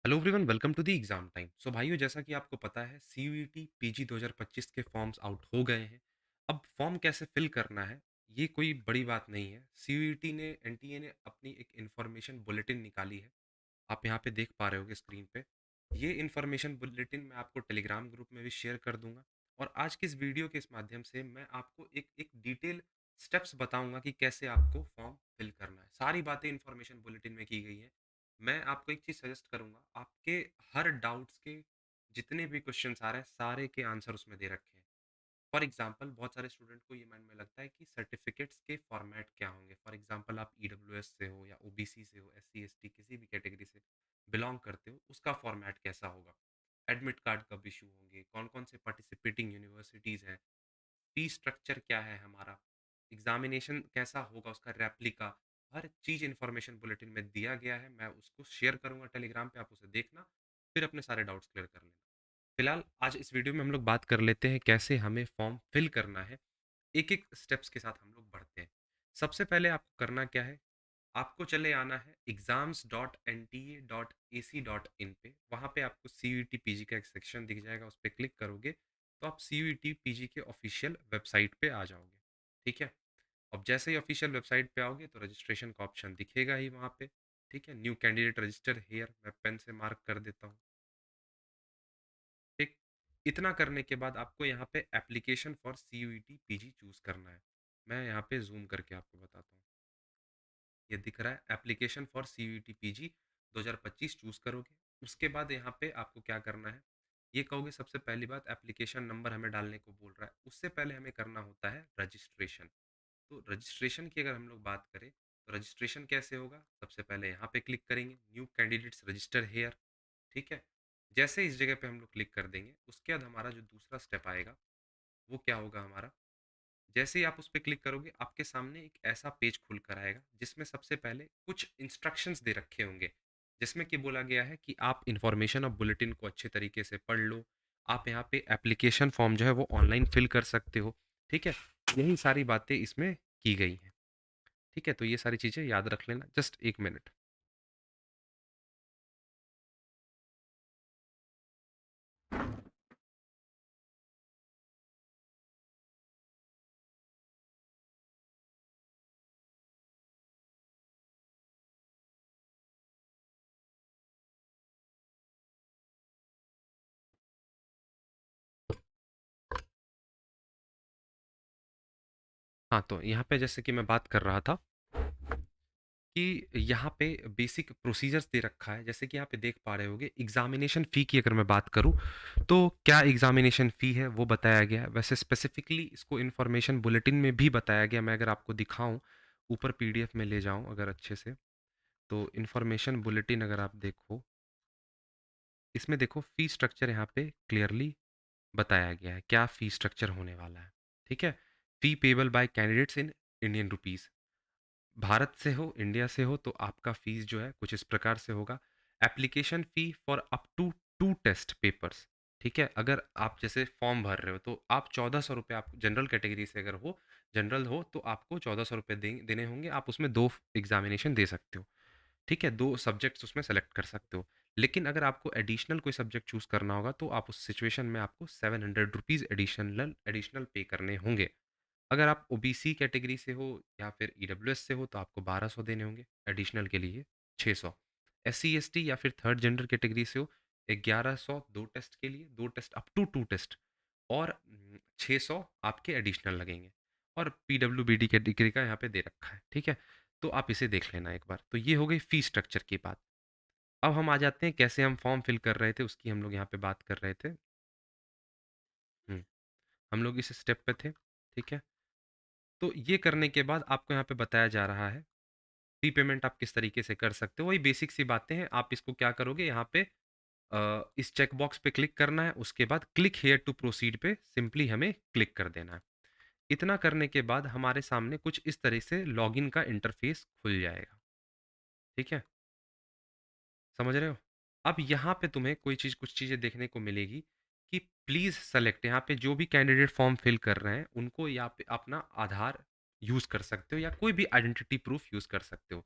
Hello everyone, welcome to the exam time. So भाइयों, जैसा कि आपको पता है सीयूईटी पीजी 2025 के फॉर्म्स आउट हो गए हैं। अब फॉर्म कैसे फिल करना है, ये कोई बड़ी बात नहीं है। सीयूईटी ने एनटीए ने अपनी एक इन्फॉर्मेशन बुलेटिन निकाली है। आप यहाँ पे देख पा रहे होगे स्क्रीन पे। ये इन्फॉर्मेशन बुलेटिन मैं आपको टेलीग्राम ग्रुप में भी शेयर कर दूंगा। और आज की इस वीडियो के इस माध्यम से मैं आपको एक एक डिटेल स्टेप्स बताऊंगा कि कैसे आपको फॉर्म फिल करना है। सारी बातें इन्फॉर्मेशन बुलेटिन में की गई है। मैं आपको एक चीज़ सजेस्ट करूंगा, आपके हर डाउट्स के जितने भी क्वेश्चंस आ रहे हैं सारे के आंसर उसमें दे रखे हैं। फॉर एग्जाम्पल, बहुत सारे स्टूडेंट को ये माइंड में लगता है कि सर्टिफिकेट्स के फॉर्मेट क्या होंगे। फॉर एग्जाम्पल, आप ईडब्ल्यूएस से हो या ओबीसी से हो, एससी एसटी किसी भी कैटेगरी से बिलोंग करते हो, उसका फॉर्मेट कैसा होगा। एडमिट कार्ड कब इशू होंगे, कौन कौन से पार्टिसिपेटिंग यूनिवर्सिटीज़ हैं, फी स्ट्रक्चर क्या है हमारा, एग्जामिनेशन कैसा होगा, उसका रेप्लिका, हर चीज़ इन्फॉर्मेशन बुलेटिन में दिया गया है। मैं उसको शेयर करूंगा टेलीग्राम पे, आप उसे देखना, फिर अपने सारे डाउट्स क्लियर कर लेना। फिलहाल आज इस वीडियो में हम लोग बात कर लेते हैं कैसे हमें फॉर्म फिल करना है। एक एक स्टेप्स के साथ हम लोग बढ़ते हैं। सबसे पहले आपको करना क्या है, आपको चले आना है exams.nta.ac.in पे। वहाँ पे आपको C U E T P G का एक सेक्शन दिख जाएगा, उस पर क्लिक करोगे तो आप C U E T P G के ऑफिशियल वेबसाइट पे आ जाओगे। ठीक है। अब जैसे ही ऑफिशियल वेबसाइट पे आओगे तो रजिस्ट्रेशन का ऑप्शन दिखेगा ही वहाँ पे। ठीक है, न्यू कैंडिडेट रजिस्टर हेयर, मैं पेन से मार्क कर देता हूँ। ठीक। इतना करने के बाद आपको यहाँ पे application for C U E T P G choose करना है। मैं यहाँ पे जूम करके आपको बताता हूँ। ये दिख रहा है application for C U T P G 2025 choose करोगे। उसके बाद यहाँ पे आपको क्या करना है, ये कहोगे सबसे पहली बात एप्लीकेशन नंबर हमें डालने को बोल रहा है। उससे पहले हमें करना होता है रजिस्ट्रेशन। तो रजिस्ट्रेशन की अगर हम लोग बात करें तो रजिस्ट्रेशन कैसे होगा, सबसे पहले यहाँ पे क्लिक करेंगे न्यू कैंडिडेट्स रजिस्टर हेयर। ठीक है। जैसे इस जगह पे हम लोग क्लिक कर देंगे, उसके बाद हमारा जो दूसरा स्टेप आएगा वो क्या होगा हमारा, जैसे ही आप उस पर क्लिक करोगे आपके सामने एक ऐसा पेज खुल कर आएगा जिसमें सबसे पहले कुछ इंस्ट्रक्शंस दे रखे होंगे, जिसमें कि बोला गया है कि आप इंफॉर्मेशन ऑफ बुलेटिन को अच्छे तरीके से पढ़ लो। आप यहाँ पे एप्लीकेशन फॉर्म जो है वो ऑनलाइन फिल कर सकते हो। ठीक है। यही सारी बातें इसमें की गई हैं। ठीक है, तो ये सारी चीज़ें याद रख लेना। जस्ट एक मिनट। हाँ, तो यहाँ पे जैसे कि मैं बात कर रहा था कि यहाँ पे बेसिक प्रोसीजर्स दे रखा है। जैसे कि यहाँ पे देख पा रहे होगे, एग्जामिनेशन फ़ी की अगर मैं बात करूँ तो क्या एग्जामिनेशन फ़ी है वो बताया गया है। वैसे स्पेसिफिकली इसको इन्फॉर्मेशन बुलेटिन में भी बताया गया। मैं अगर आपको दिखाऊं, ऊपर पीडीएफ में ले जाऊं अगर अच्छे से, तो इन्फॉर्मेशन बुलेटिन अगर आप देखो, इसमें देखो फ़ी स्ट्रक्चर यहाँ पे क्लियरली बताया गया है क्या फ़ी स्ट्रक्चर होने वाला है। ठीक है। Fee payable by candidates in Indian rupees. Bharat से हो, इंडिया से हो, तो आपका फीस जो है कुछ इस प्रकार से होगा। Application fee for up to 2 test papers. ठीक है? अगर आप जैसे फॉर्म भर रहे हो तो आप ₹1400, आप जनरल कैटेगरी से अगर हो, जनरल हो तो आपको ₹1400 देने होंगे। आप उसमें 2 एग्ज़ामिनेशन दे सकते हो। ठीक है? 2 सब्जेक्ट्स उसमें सेलेक्ट कर सकते हो। लेकिन अगर आपको एडिशनल कोई सब्जेक्ट चूज़ करना होगा तो आप उस सिचुएशन में आपको ₹700 एडिशनल एडिशनल पे करने होंगे। अगर आप ओबीसी कैटेगरी से हो या फिर ईडब्ल्यूएस से हो तो आपको 1200 देने होंगे, एडिशनल के लिए 600। एससी एसटी या फिर थर्ड जेंडर कैटेगरी से हो, 1100 दो टेस्ट के लिए, दो test up to two test, और 600 आपके एडिशनल लगेंगे। और पीडब्ल्यूबीडी कैटेगरी का यहाँ पे दे रखा है। ठीक है। तो आप इसे देख लेना एक बार। तो ये हो गई फी स्ट्रक्चर की बात। अब हम आ जाते हैं कैसे हम फॉर्म फिल कर रहे थे, उसकी हम लोग यहाँ पे बात कर रहे थे। हम लोग इस स्टेप पे थे। ठीक है। तो ये करने के बाद आपको यहाँ पे बताया जा रहा है प्री पेमेंट आप किस तरीके से कर सकते हो। वही बेसिक सी बातें हैं। आप इसको क्या करोगे, यहाँ पे इस चेक बॉक्स पे क्लिक करना है, उसके बाद क्लिक हेयर टू प्रोसीड पे सिंपली हमें क्लिक कर देना है। इतना करने के बाद हमारे सामने कुछ इस तरह से लॉगिन का इंटरफेस खुल जाएगा। ठीक है, समझ रहे हो। अब यहाँ पे तुम्हें कोई चीज़ कुछ चीज़ें देखने को मिलेगी कि प्लीज़ सेलेक्ट, यहाँ पे जो भी कैंडिडेट फॉर्म फिल कर रहे हैं उनको यहाँ पे अपना आधार यूज़ कर सकते हो या कोई भी आइडेंटिटी प्रूफ यूज़ कर सकते हो।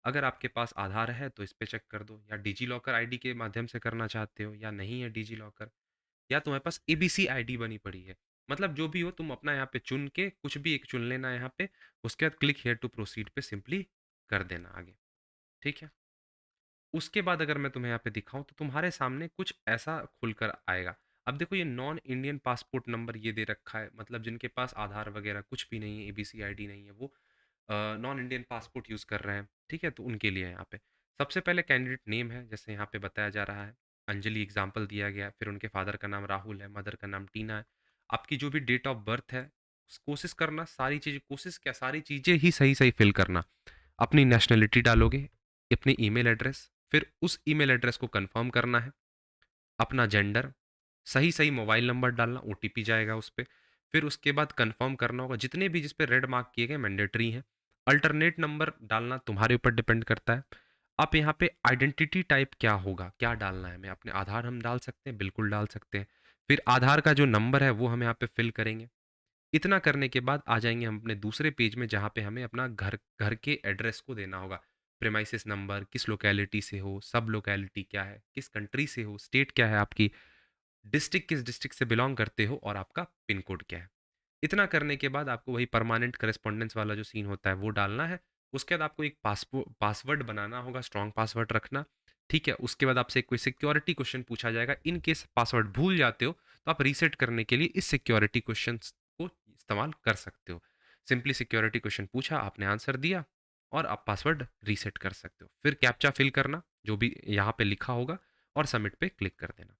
अगर आपके पास आधार है तो इस पे चेक कर दो, या डिजी लॉकर आईडी के माध्यम से करना चाहते हो या नहीं है डिजी लॉकर, या तुम्हारे पास एबीसी आईडी बनी पड़ी है। मतलब जो भी हो तुम अपना यहाँ पे चुन के कुछ भी एक चुन लेना यहाँ पे, उसके बाद क्लिक हियर टू प्रोसीड पे सिंपली कर देना आगे। ठीक है? उसके बाद अगर मैं तुम्हें यहाँ पे दिखाऊँ तो तुम्हारे सामने कुछ ऐसा खुलकर आएगा। अब देखो ये नॉन इंडियन पासपोर्ट नंबर ये दे रखा है, मतलब जिनके पास आधार वगैरह कुछ भी नहीं है, एबीसी आईडी नहीं है, वो नॉन इंडियन पासपोर्ट यूज़ कर रहे हैं, ठीक है? तो उनके लिए है यहाँ पे। सबसे पहले कैंडिडेट नेम है, जैसे यहाँ पे बताया जा रहा है, अंजलि एग्ज़ाम्पल दिया गया है, फिर उनके फादर का नाम राहुल है, मदर का नाम टीना है। आपकी जो भी डेट ऑफ बर्थ है, कोशिश करना सारी चीज़ें, कोशिश क्या सारी चीज़ें ही सही-सही फ़िल करना। अपनी नेशनैलिटी डालोगे, अपनी ईमेल एड्रेस, फिर उस ईमेल एड्रेस को कन्फर्म करना है, अपना जेंडर, सही-सही मोबाइल नंबर डालना, ओटीपी जाएगा उस पे। फिर उसके बाद कन्फर्म करना होगा, जितने भी जिस पे रेड मार्क किए गए मैंडेटरी हैं। अल्टरनेट नंबर डालना तुम्हारे ऊपर डिपेंड करता है। आप यहाँ पे आइडेंटिटी टाइप क्या होगा, क्या डालना है हमें, अपने आधार हम डाल सकते हैं, बिल्कुल डाल सकते हैं। फिर आधार का जो नंबर है वो हम यहाँ पे फिल करेंगे। इतना करने के बाद आ जाएँगे हम अपने दूसरे पेज में, जहाँ पे हमें अपना घर घर के एड्रेस को देना होगा। प्रीमाइसेस नंबर, किस लोकेलिटी से हो, सब लोकेलिटी क्या है, किस कंट्री से हो, स्टेट क्या है आपकी, डिस्ट्रिक्ट किस डिस्ट्रिक्ट से बिलॉन्ग करते हो और आपका पिन कोड क्या है। इतना करने के बाद आपको वही परमानेंट करेस्पॉन्डेंस वाला जो सीन होता है वो डालना है। उसके बाद आपको एक पासवर्ड बनाना होगा, स्ट्रॉन्ग पासवर्ड रखना, ठीक है? उसके बाद आपसे कोई सिक्योरिटी क्वेश्चन पूछा जाएगा। इन केस पासवर्ड भूल जाते हो तो आप रीसेट करने के लिए इस सिक्योरिटी क्वेश्चंस को इस्तेमाल कर सकते हो। सिंपली सिक्योरिटी क्वेश्चन पूछा, आपने आंसर दिया और आप पासवर्ड रीसेट कर सकते हो। फिर कैप्चा फिल करना, जो भी यहाँ पे लिखा होगा, और सबमिट पे क्लिक कर देना।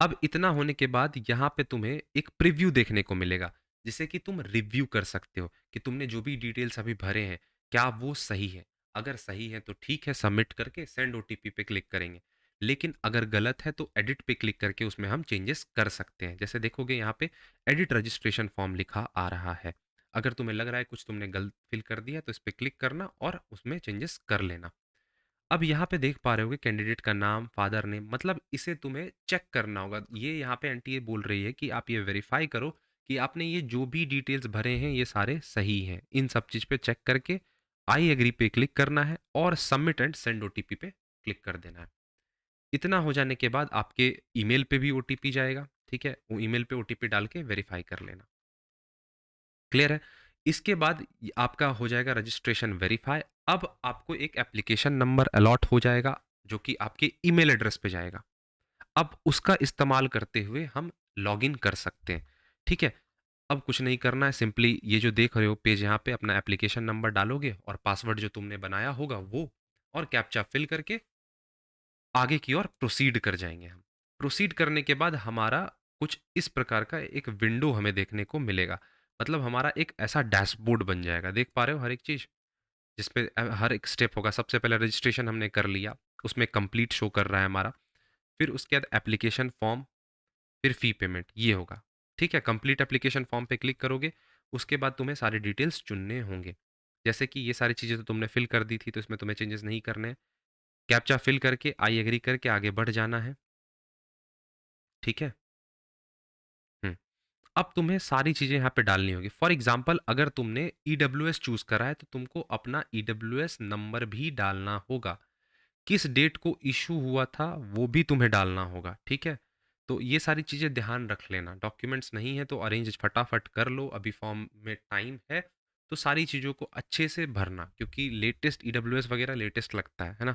अब इतना होने के बाद यहाँ पे तुम्हें एक प्रीव्यू देखने को मिलेगा, जिसे कि तुम रिव्यू कर सकते हो कि तुमने जो भी डिटेल्स अभी भरे हैं, क्या वो सही है? अगर सही है तो ठीक है, सबमिट करके सेंड ओटीपी पे क्लिक करेंगे। लेकिन अगर गलत है तो एडिट पे क्लिक करके उसमें हम चेंजेस कर सकते हैं। जैसे देखोगे यहाँ पे एडिट रजिस्ट्रेशन फॉर्म लिखा आ रहा है। अगर तुम्हें लग रहा है कुछ तुमने गलत फिल कर दिया तो इस पे क्लिक करना और उसमें चेंजेस कर लेना। अब यहाँ पे देख पा रहे होगे कैंडिडेट का नाम, फादर नेम, मतलब इसे तुम्हें चेक करना होगा। ये यहाँ पे एनटीए बोल रही है कि आप ये वेरीफाई करो कि आपने ये जो भी डिटेल्स भरे हैं ये सारे सही हैं। इन सब चीज़ पे चेक करके आई एग्री पे क्लिक करना है और सबमिट एंड सेंड ओटीपी पे क्लिक कर देना है। इतना हो जाने के बाद आपके ईमेल पे भी ओटीपी जाएगा, ठीक है? वो ईमेल पे ओटीपी डाल के वेरीफाई कर लेना। क्लियर है? इसके बाद आपका हो जाएगा रजिस्ट्रेशन वेरीफाई। अब आपको एक एप्लीकेशन नंबर अलॉट हो जाएगा, जो कि आपके ईमेल एड्रेस पे जाएगा। अब उसका इस्तेमाल करते हुए हम लॉगिन कर सकते हैं, ठीक है? अब कुछ नहीं करना है, सिंपली ये जो देख रहे हो पेज, यहाँ पे अपना एप्लीकेशन नंबर डालोगे और पासवर्ड जो तुमने बनाया होगा वो, और कैप्चा फिल करके आगे की ओर प्रोसीड कर जाएंगे हम। प्रोसीड करने के बाद हमारा कुछ इस प्रकार का एक विंडो हमें देखने को मिलेगा। मतलब हमारा एक ऐसा डैशबोर्ड बन जाएगा, देख पा रहे हो हर एक चीज़, जिसपे हर एक स्टेप होगा। सबसे पहले रजिस्ट्रेशन हमने कर लिया, उसमें कंप्लीट शो कर रहा है हमारा। फिर उसके बाद एप्लीकेशन फॉर्म, फिर फ़ी पेमेंट, ये होगा। ठीक है? कंप्लीट एप्लीकेशन फॉर्म पे क्लिक करोगे, उसके बाद तुम्हें सारे डिटेल्स चुनने होंगे। जैसे कि ये सारी चीज़ें तो तुमने फिल कर दी थी, तो इसमें तुम्हें चेंजेस नहीं करने हैं। कैप्चा फिल करके आई एग्री करके आगे बढ़ जाना है। ठीक है? हुँ। अब तुम्हें सारी चीज़ें यहाँ पे डालनी होगी। फॉर एग्ज़ाम्पल अगर तुमने ईडब्ल्यूएस चूज़ करा है तो तुमको अपना ईडब्ल्यूएस नंबर भी डालना होगा। किस डेट को इश्यू हुआ था वो भी तुम्हें डालना होगा, ठीक है? तो ये सारी चीज़ें ध्यान रख लेना। डॉक्यूमेंट्स नहीं है तो अरेंज फटाफट कर लो, अभी फॉर्म में टाइम है। तो सारी चीज़ों को अच्छे से भरना, क्योंकि लेटेस्ट ईडब्ल्यूएस वगैरह लेटेस्ट लगता है ना?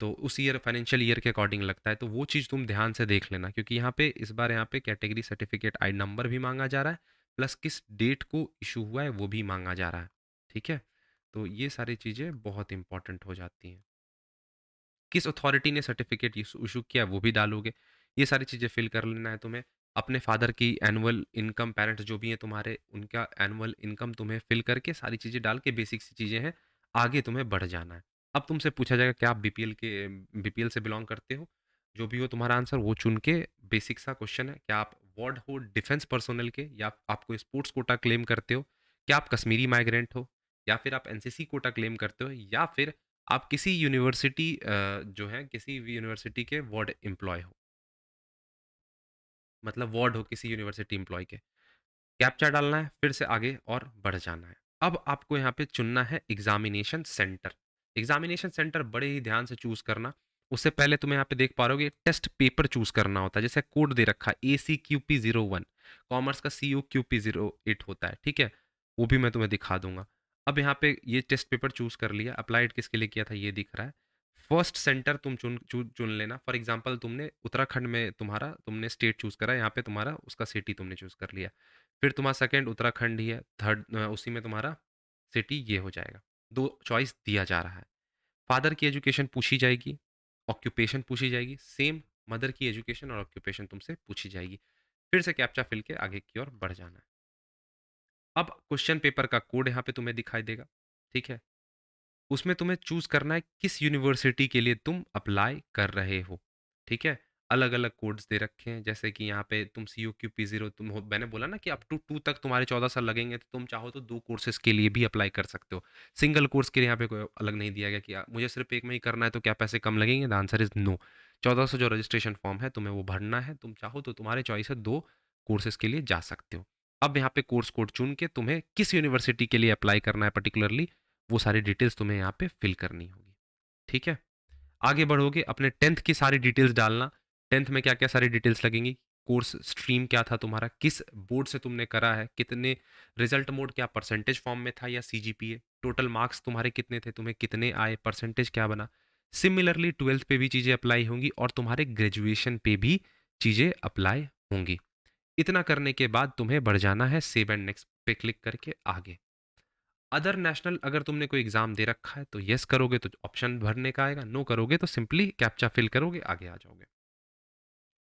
तो उस ईयर फाइनेंशियल ईयर के अकॉर्डिंग लगता है, तो वो चीज़ तुम ध्यान से देख लेना, क्योंकि यहाँ पे इस बार यहाँ पे कैटेगरी सर्टिफिकेट आई नंबर भी मांगा जा रहा है, प्लस किस डेट को इशू हुआ है वो भी मांगा जा रहा है। ठीक है? तो ये सारी चीज़ें बहुत इंपॉर्टेंट हो जाती हैं। किस अथॉरिटी ने सर्टिफिकेट इशू किया वो भी डालोगे। ये सारी चीज़ें फिल कर लेना है तुम्हें। अपने फादर की एनुअल इनकम, पेरेंट्स जो भी हैं तुम्हारे, उनका एनुअल इनकम तुम्हें फिल करके सारी चीज़ें डाल के, बेसिक सी चीज़ें हैं, आगे तुम्हें बढ़ जाना है। अब तुमसे पूछा जाएगा क्या आप बीपीएल से बिलॉन्ग करते हो? जो भी हो तुम्हारा आंसर वो चुन के, बेसिक सा क्वेश्चन है, क्या आप वार्ड हो डिफेंस पर्सोनल के, या आप कोई स्पोर्ट्स कोटा क्लेम करते हो? क्या आप कश्मीरी माइग्रेंट हो? या फिर आप एनसीसी कोटा क्लेम करते हो? या फिर आप किसी यूनिवर्सिटी जो है किसी भी यूनिवर्सिटी के वार्ड एम्प्लॉय हो, मतलब वार्ड हो किसी यूनिवर्सिटी एम्प्लॉय के। कैप्चा डालना है, फिर से आगे और बढ़ जाना है। अब आपको यहाँ पे चुनना है एग्जामिनेशन सेंटर। एग्जामिनेशन सेंटर बड़े ही ध्यान से चूज करना। उससे पहले तुम्हें यहाँ पे देख पा रहे हो टेस्ट पेपर चूज करना होता है, जैसे कोड दे रखा है ACQP01, कॉमर्स का COQP08 होता है, ठीक है, वो भी मैं तुम्हें दिखा दूंगा। अब यहाँ पे ये टेस्ट पेपर चूज कर लिया, अप्लाइड किसके लिए किया था ये दिख रहा है। फर्स्ट सेंटर तुम चुन लेना। फॉर एग्जांपल तुमने उत्तराखंड में तुम्हारा तुमने स्टेट चूज करा, यहाँ पे तुम्हारा उसका सिटी तुमने चूज कर लिया। फिर तुम्हारा सेकंड उत्तराखंड ही है, थर्ड उसी में तुम्हारा सिटी ये हो जाएगा। दो चॉइस दिया जा रहा है। फादर की एजुकेशन पूछी जाएगी, ऑक्यूपेशन पूछी जाएगी, सेम मदर की एजुकेशन और ऑक्यूपेशन तुमसे पूछी जाएगी। फिर से कैप्चा फिल के आगे की ओर बढ़ जाना है। अब क्वेश्चन पेपर का कोड यहाँ पे तुम्हें दिखाई देगा, ठीक है। उसमें तुम्हें चूज करना है किस यूनिवर्सिटी के लिए तुम अप्लाई कर रहे हो, ठीक है। अलग अलग कोड्स दे रखे हैं, जैसे कि यहाँ पे तुम COQP0 मैंने बोला ना कि अप टू 2 तक तुम्हारे 14 साल लगेंगे, तो तुम चाहो तो 2 कोर्सेज के लिए भी अप्लाई कर सकते हो। सिंगल कोर्स के लिए यहाँ पे कोई अलग नहीं दिया गया कि मुझे सिर्फ एक में ही करना है तो क्या पैसे कम लगेंगे। The answer is no. 1400 जो रजिस्ट्रेशन फॉर्म है तुम्हें वो भरना है, तुम चाहो तो तुम्हारे चॉइस है 2 कोर्सेज के लिए जा सकते हो। अब यहाँ पे कोर्स कोड चुन के तुम्हें किस यूनिवर्सिटी के लिए अप्लाई करना है पर्टिकुलरली, वो सारी डिटेल्स तुम्हें यहाँ पे फिल करनी होगी, ठीक है। आगे बढ़ोगे, अपने 10th की सारी डिटेल्स डालना। 10th में क्या क्या सारी डिटेल्स लगेंगी, कोर्स स्ट्रीम क्या था तुम्हारा, किस बोर्ड से तुमने करा है, कितने रिजल्ट मोड क्या परसेंटेज फॉर्म में था या CGPA, टोटल मार्क्स तुम्हारे कितने थे, तुम्हें कितने आए, परसेंटेज क्या बना। सिमिलरली 12th पे भी चीज़ें अप्लाई होंगी और तुम्हारे ग्रेजुएशन पे भी चीज़ें अप्लाई होंगी। इतना करने के बाद तुम्हें बढ़ जाना है सेव एंड नेक्स्ट पे क्लिक करके आगे। अदर नेशनल अगर तुमने कोई एग्जाम दे रखा है तो यस करोगे तो ऑप्शन भरने का आएगा, नो करोगे तो सिंपली कैप्चा फिल करोगे, आगे आ जाओगे।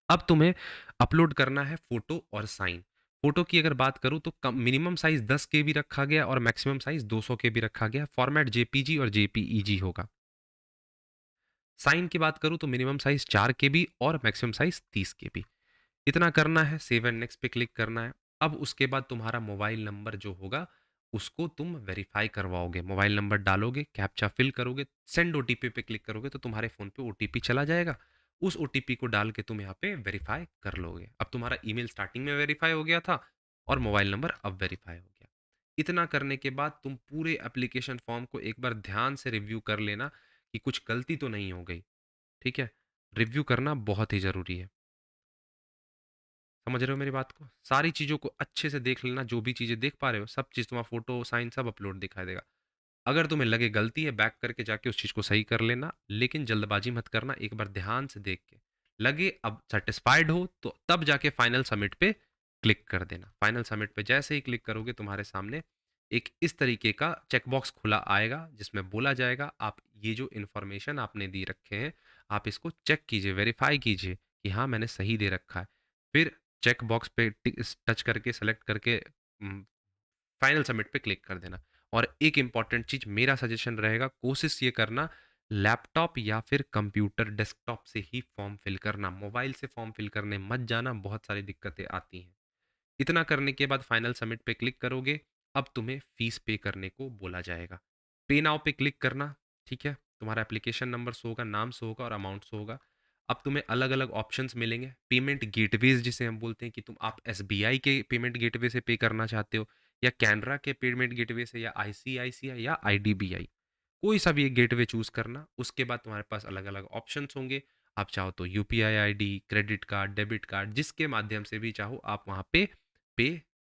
अब तुम्हें अपलोड करना है फोटो और साइन। फोटो की अगर बात करूं तो मिनिमम साइज 10 KB रखा गया और मैक्सिमम साइज 200 KB रखा गया। फॉर्मेट JPG और JPEG होगा। साइन की बात करूं तो मिनिमम साइज 4 KB और मैक्सिमम साइज 30 KB। इतना करना है, सेव एंड नेक्स्ट पे क्लिक करना है। अब उसके बाद तुम्हारा मोबाइल नंबर जो होगा उसको तुम वेरीफाई करवाओगे, मोबाइल नंबर डालोगे, कैप्चा फिल करोगे, सेंड OTP पे क्लिक करोगे तो तुम्हारे फ़ोन पे OTP चला जाएगा। उस OTP को डाल के तुम यहाँ पे वेरीफाई कर लोगे। अब तुम्हारा ईमेल स्टार्टिंग में वेरीफाई हो गया था और मोबाइल नंबर अब वेरीफाई हो गया। इतना करने के बाद तुम पूरे एप्लीकेशन फॉर्म को एक बार ध्यान से रिव्यू कर लेना कि कुछ गलती तो नहीं हो गई, ठीक है। रिव्यू करना बहुत ही ज़रूरी है। समझ रहे हो मेरी बात को? सारी चीज़ों को अच्छे से देख लेना, जो भी चीज़ें देख पा रहे हो, सब चीज़ तुम्हारा फ़ोटो, साइन सब अपलोड दिखाई देगा। अगर तुम्हें लगे गलती है, बैक करके जाके उस चीज़ को सही कर लेना, लेकिन जल्दबाजी मत करना, एक बार ध्यान से देख के। लगे अब सैटिस्फाइड हो, तो तब जाके फाइनल सबमिट पे क्लिक कर देना। फाइनल सबमिट पे जैसे ही क्लिक करोगे, तुम्हारे सामने एक इस तरीके का चेकबॉक्स खुला आएगा, जिसमें बोला जाएगा, आप ये जो इन्फॉर्मेशन आपने दी रखे हैं, आप इसको चेक कीजिए, वेरीफाई कीजिए कि हाँ, मैंने सही दे रखा है। फिर चेक बॉक्स पे टच करके सेलेक्ट करके फाइनल सबमिट पे क्लिक कर देना। और एक इंपॉर्टेंट चीज मेरा सजेशन रहेगा, कोशिश ये करना लैपटॉप या फिर कंप्यूटर डेस्कटॉप से ही फॉर्म फिल करना, मोबाइल से फॉर्म फिल करने मत जाना, बहुत सारी दिक्कतें आती हैं। इतना करने के बाद फाइनल सबमिट पे क्लिक करोगे। अब तुम्हें फीस पे करने को बोला जाएगा। पे नाउ पे क्लिक करना, ठीक है। तुम्हारा एप्लीकेशन नंबर शो होगा, नाम शो होगा और अमाउंट शो होगा। अब तुम्हें अलग अलग ऑप्शंस मिलेंगे, पेमेंट गेटवेज जिसे हम बोलते हैं, कि तुम आप SBI के पेमेंट गेटवे से पे करना चाहते हो या कैनरा के पेमेंट गेटवे से या ICICI या IDBI। कोई सा भी एक गेटवे चूज करना। उसके बाद तुम्हारे पास अलग अलग ऑप्शंस होंगे। आप चाहो तो UPI ID, credit card, debit card, जिसके माध्यम से भी चाहो आप वहाँ पे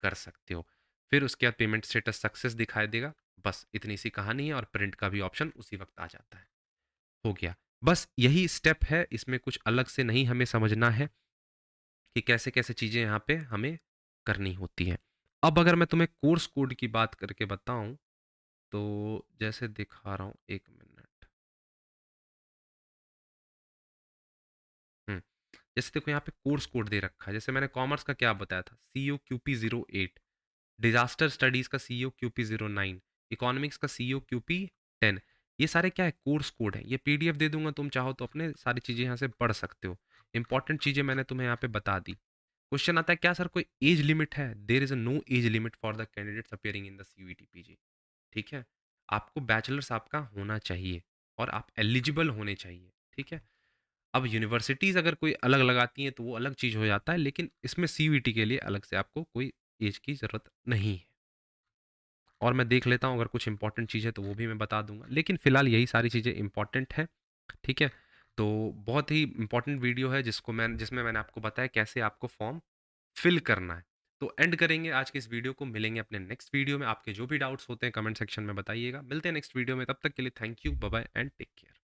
कर सकते हो। फिर उसके बाद पेमेंट स्टेटस सक्सेस दिखाई देगा। बस इतनी सी कहानी है और प्रिंट का भी ऑप्शन उसी वक्त आ जाता है। हो गया। बस यही स्टेप है, इसमें कुछ अलग से नहीं हमें समझना है कि कैसे कैसे चीज़ें यहाँ पे हमें करनी होती हैं। अब अगर मैं तुम्हें कोर्स कोड की बात करके बताऊं, तो जैसे दिखा रहा हूँ, एक मिनट। हम्म जैसे देखो यहाँ पे कोर्स कोड दे रखा है, जैसे मैंने कॉमर्स का क्या बताया था, COQP08, डिजास्टर स्टडीज का COQP09, इकोनॉमिक्स का COQP10। ये सारे क्या है, कोर्स कोड है। ये PDF दे दूंगा, तुम चाहो तो अपने सारी चीज़ें यहाँ से पढ़ सकते हो। इंपॉर्टेंट चीज़ें मैंने तुम्हें यहाँ पे बता दी। क्वेश्चन आता है क्या सर कोई एज लिमिट है? There is a no age limit for the candidates appearing in the CUET PG, ठीक है। आपको बैचलर्स आपका होना चाहिए और आप एलिजिबल होने चाहिए, ठीक है। अब यूनिवर्सिटीज़ अगर कोई अलग लगाती हैं तो वो अलग चीज़ हो जाता है, लेकिन इसमें CUET के लिए अलग से आपको कोई एज की ज़रूरत नहीं है। और मैं देख लेता हूँ अगर कुछ इंपॉर्टेंट चीज़ है तो वो भी मैं बता दूँगा। लेकिन फ़िलहाल यही सारी चीज़ें इंपॉर्टेंट हैं, ठीक है? तो बहुत ही इंपॉर्टेंट वीडियो है जिसमें मैंने आपको बताया कैसे आपको फॉर्म फिल करना है। तो एंड करेंगे आज के इस वीडियो को, मिलेंगे अपने नेक्स्ट वीडियो में। आपके जो भी डाउट्स होते हैं कमेंट सेक्शन में बताइएगा। मिलते हैं नेक्स्ट वीडियो में, तब तक के लिए thank you, bye bye and take care.